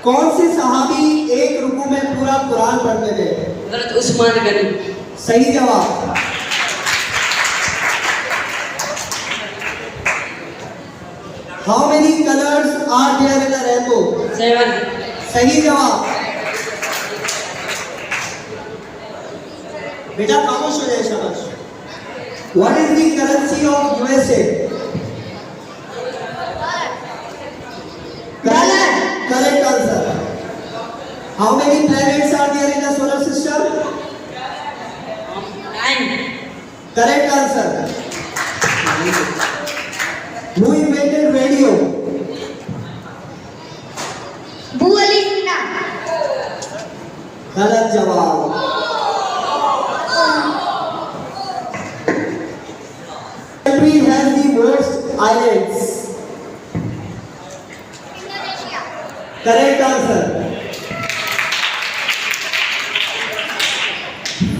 कौन से सहाबी एक रुकू में पूरा कुरान पढ़ते थे? हजरत उस्मान गनी। सही जवाब। How many colours are there in the rainbow? 7। सही जवाब। बेटा खामोश हो जाए, शाबाश। What is the currency of USA? Correct answer. How many planets are there in the solar system? 9। Correct answer. Who invented radio? बुअलीना। गलत जवाब। Country has the most islands? Correct answer.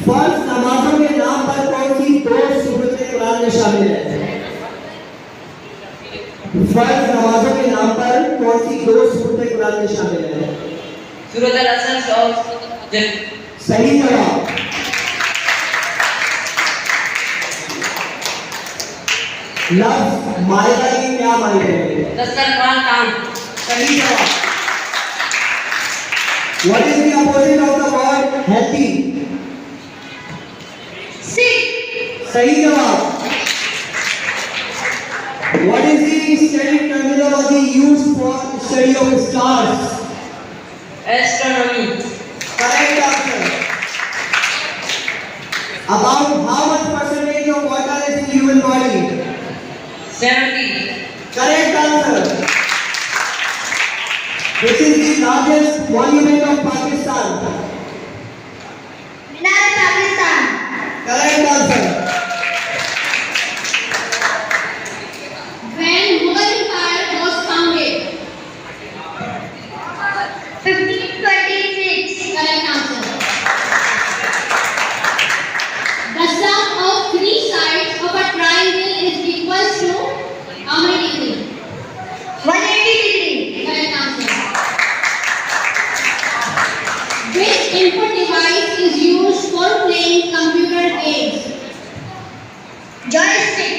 फर्ज नमाजों के नाम पर कौन सी दो सूरतें कुरान में शामिल है? फर्ज नमाजों के नाम पर कौन सी दो सूरतें कुरान में शामिल है? सूरत अल-असर और सूरत जन। सही जवाब। लफ्ज मायदा की क्या मायने हैं? दस्तरखान काम। सही जवाब। What is the opposite of the word healthy? सिक। सही जवाब। What is the study terminology used for study of stars? Astronomy. Correct answer. About how much percentage of water is in human body? 70। Correct answer. Which is the largest monument of Pakistan? Minar Pakistan. Correct answer. When Mughal Empire was founded? 1526. Correct answer. The sum of three sides of a triangle is equal to how many degree? 180 degree. Correct answer. Which input device is used for playing computer games? Joystick.